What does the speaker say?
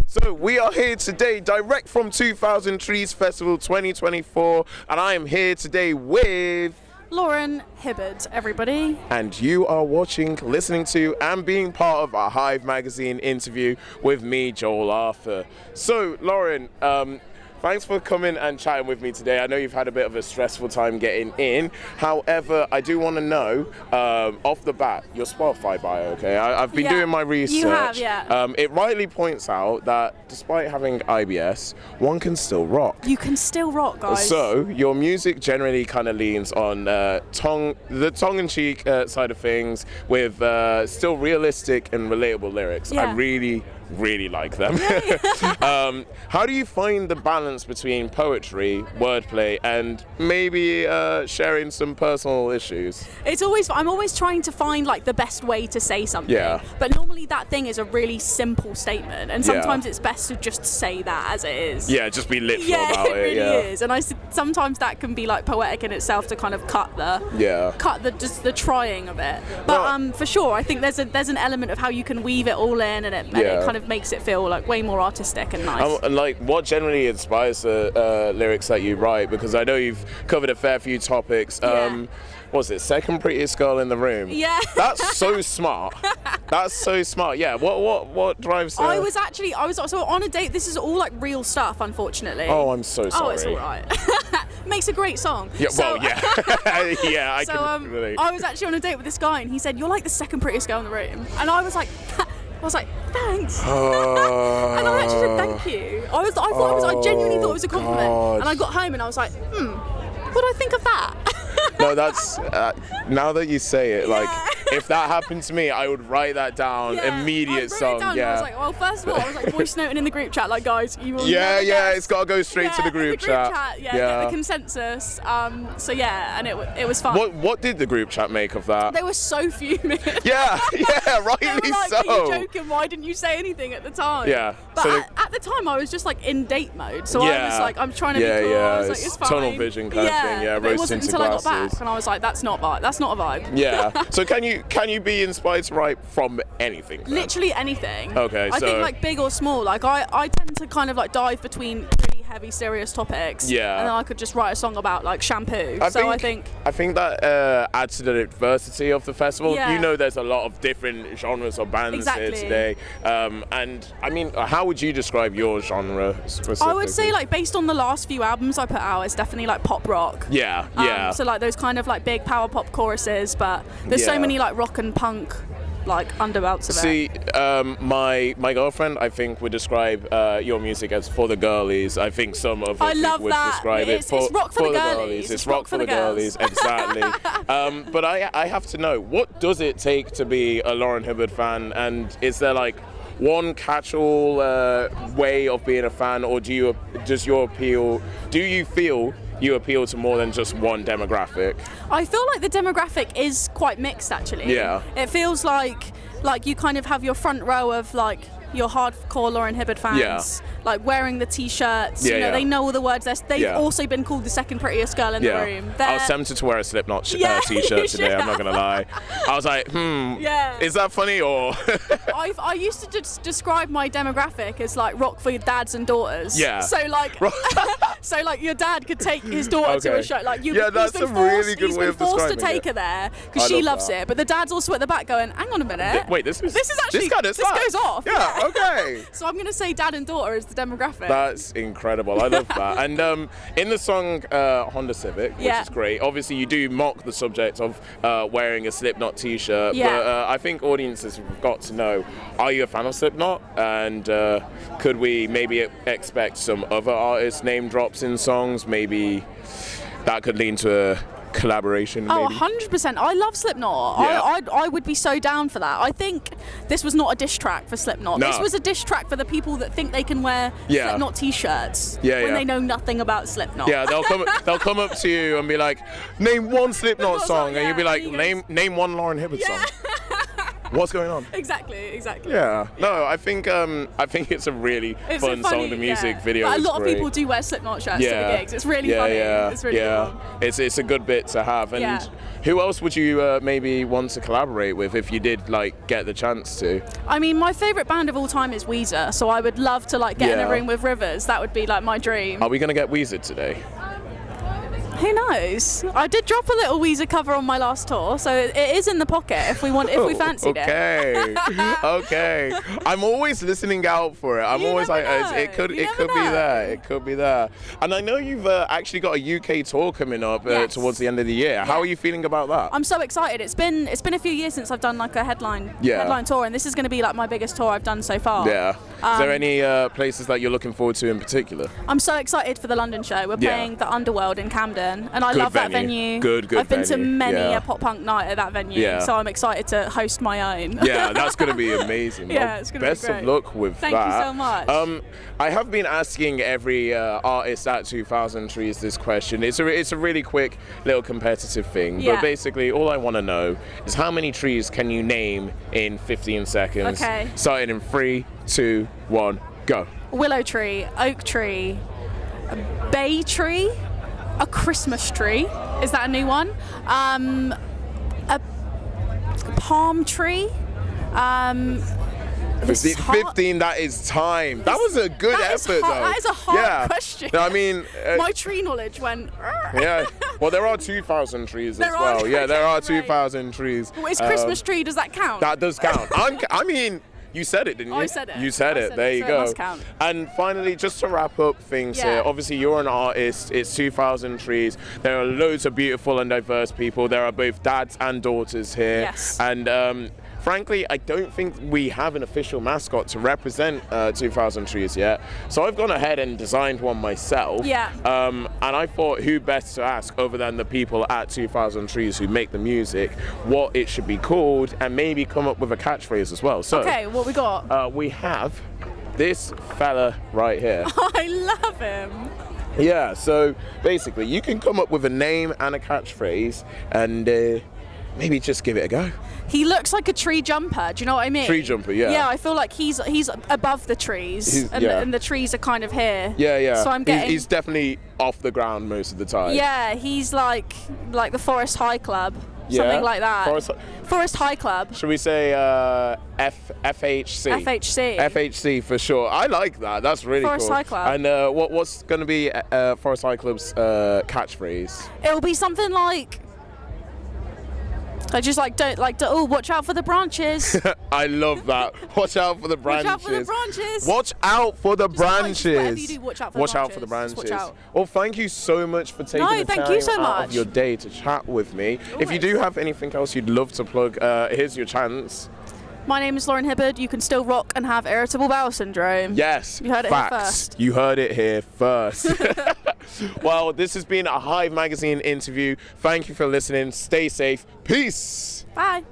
So we are here today direct from 2000 Trees Festival 2024 and I am here today with Lauran Hibberd, everybody. And you are watching, listening to and being part of a Hive magazine interview with me, Joel Arthur. So Lauran, thanks for coming and chatting with me today. I know you've had a bit of a stressful time getting in. However, I do want to know, off the bat, your Spotify bio, okay? I've been doing my research. You have, yeah. It rightly points out that despite having IBS, one can still rock. You can still rock, guys. So, your music generally kind of leans on the tongue-in-cheek side of things with still realistic and relatable lyrics. Yeah. I really like them. How do you find the balance between poetry, wordplay, and maybe sharing some personal issues? I'm always trying to find like the best way to say something. Yeah. But normally that thing is a really simple statement, and sometimes it's best to just say that as it is. Yeah, just be literal about it. It really is. And sometimes that can be like poetic in itself to kind of cut the trying of it. But for sure, I think there's an element of how you can weave it all in, and it kind of makes it feel like way more artistic and nice. And like, what generally inspires the lyrics that you write? Because I know you've covered a fair few topics. Was it second prettiest girl in the room? Yeah. That's so smart. That's so smart. Yeah. What drives? I was so on a date. This is all like real stuff, unfortunately. Oh, I'm so sorry. Oh, it's all right. Makes a great song. Yeah. So, well, yeah. Yeah. I can relate. I was actually on a date with this guy, and he said, "You're like the second prettiest girl in the room," and I was like, thanks. And I actually said thank you. I genuinely thought it was a compliment. God. And I got home and I was like, what do I think of that? No, that's now that you say it, like if that happened to me, I would write that down. Immediate song. I was like, well, first of all, I was like voice noting in the group chat, like, guys, you will. It's got to go straight to the group chat. Get the consensus. And it was fun. What did the group chat make of that? They were so fuming. Yeah, rightly they were like, so. Are you joking? Why didn't you say anything at the time? Yeah. But so at the time, I was just like in date mode, so I was like, I'm trying to be cool. I was like, it's fine. Tunnel vision kind of thing. Yeah, but it wasn't rose-tinted until glasses. I got back, and I was like, that's not a vibe. Yeah. So can you be inspired to write from anything? Then? Literally anything. Okay. I think like big or small. Like I tend to kind of like dive between really heavy, serious topics. Yeah. And then I could just write a song about like shampoo. I think that adds to the diversity of the festival. Yeah. You know, there's a lot of different genres of bands here today. And I mean, how would you describe your genre specifically? I would say like based on the last few albums I put out, it's definitely like pop rock. Yeah. So like those kind of like big power pop choruses, but there's so many like rock and punk like underbelts of it. See, my girlfriend, I think, would describe your music as for the girlies. I think some of us would describe it for rock for the girlies. It's rock for the girlies, exactly. But I have to know, what does it take to be a Lauran Hibberd fan, and is there like one catch-all way of being a fan, or do you feel you appeal to more than just one demographic? I feel like the demographic is quite mixed, actually. Yeah. It feels like you kind of have your front row of like your hardcore Lauran Hibberd fans, like wearing the t-shirts. They know all the words. They've also been called the second prettiest girl in the room. I was tempted to wear a Slipknot t-shirt today. I'm not gonna lie. I was like, is that funny or? I used to just describe my demographic as like rock for your dads and daughters. Yeah. So like your dad could take his daughter to a show. Like that's a really good way of describing it. He's been forced to take her there because she loves it, but the dad's also at the back going, hang on a minute. Wait, this actually this goes off. Yeah. Okay. So I'm going to say dad and daughter is the demographic. That's incredible. I love that. And in the song Honda Civic, which is great, obviously you do mock the subject of wearing a Slipknot t-shirt, but I think audiences have got to know, are you a fan of Slipknot? And could we maybe expect some other artists' name drops in songs? Maybe that could lead to a collaboration, maybe? 100%. I love Slipknot. I would be so down for that. I think this was not a diss track for Slipknot. No. This was a diss track for the people that think they can wear Slipknot t-shirts when they know nothing about Slipknot. Yeah, they'll come up to you and be like, name one Slipknot song, and you'll be like, name one Lauran Hibberd song. What's going on? Exactly. Yeah. No, I think it's a really fun song. The music video but is a lot great. of people do wear Slipknot shirts to the gigs. It's really funny. It's really fun. It's a good bit to have. And who else would you maybe want to collaborate with if you did like get the chance to? I mean, my favourite band of all time is Weezer, so I would love to like get in a room with Rivers. That would be like my dream. Are we gonna get Weezer today? Who knows? I did drop a little Weezer cover on my last tour, so it is in the pocket if we fancied it. Okay. I'm always listening out for it. I'm always like, it could be there. It could be there. And I know you've actually got a UK tour coming up towards the end of the year. Yeah. How are you feeling about that? I'm so excited. It's been a few years since I've done like a headline tour, and this is going to be like my biggest tour I've done so far. Yeah. Is there any places that you're looking forward to in particular? I'm so excited for the London show. We're playing the Underworld in Camden. And I love that venue. Good I've been to many a pop punk night at that venue, so I'm excited to host my own. Yeah, that's going to be amazing. It's going to be great. Best of luck with that. Thank you so much. I have been asking every artist at 2000 Trees this question. It's a really quick little competitive thing, but basically all I want to know is how many trees can you name in 15 seconds? Okay. Starting in 3, 2, 1, go. Willow tree, oak tree, a bay tree, a Christmas tree. Is that a new one? A palm tree. 15, that is time. That was a good effort, though. That is a hard question. I mean, my tree knowledge went. Yeah. Well, there are 2,000 trees as well. Yeah, there are 2,000 trees. Well, is Christmas tree? Does that count? That does count. I mean. You said it, didn't you? I said it. You said it. There you go. It must count. And finally, just to wrap up things here, obviously you're an artist. It's 2000 Trees. There are loads of beautiful and diverse people. There are both dads and daughters here. Yes. And frankly, I don't think we have an official mascot to represent 2000 Trees yet. So I've gone ahead and designed one myself. Yeah. And I thought who best to ask other than the people at 2000 Trees who make the music what it should be called and maybe come up with a catchphrase as well. So, okay, what we got? We have this fella right here. I love him. Yeah, so basically you can come up with a name and a catchphrase and maybe just give it a go. He looks like a tree jumper. Do you know what I mean? Tree jumper, yeah. Yeah, I feel like he's above the trees, and the trees are kind of here. Yeah. So I'm getting. He's definitely off the ground most of the time. Yeah, he's like the Forest High Club, something like that. Forest High Club. Should we say FHC? FHC. FHC for sure. I like that. That's really Forest cool. High Club. And what's going to be Forest High Club's catchphrase? It'll be something like. I just oh, watch out for the branches. I love that. Watch out for the branches. Watch out for the branches. Watch out for the branches. Whatever you do, watch out for the branches. Watch out. Well, thank you so much for taking the time out of your day to chat with me. Always. If you do have anything else you'd love to plug, here's your chance. My name is Lauran Hibberd. You can still rock and have irritable bowel syndrome. Yes, you heard it here first. You heard it here first. Well, this has been a Hive magazine interview. Thank you for listening. Stay safe. Peace. Bye.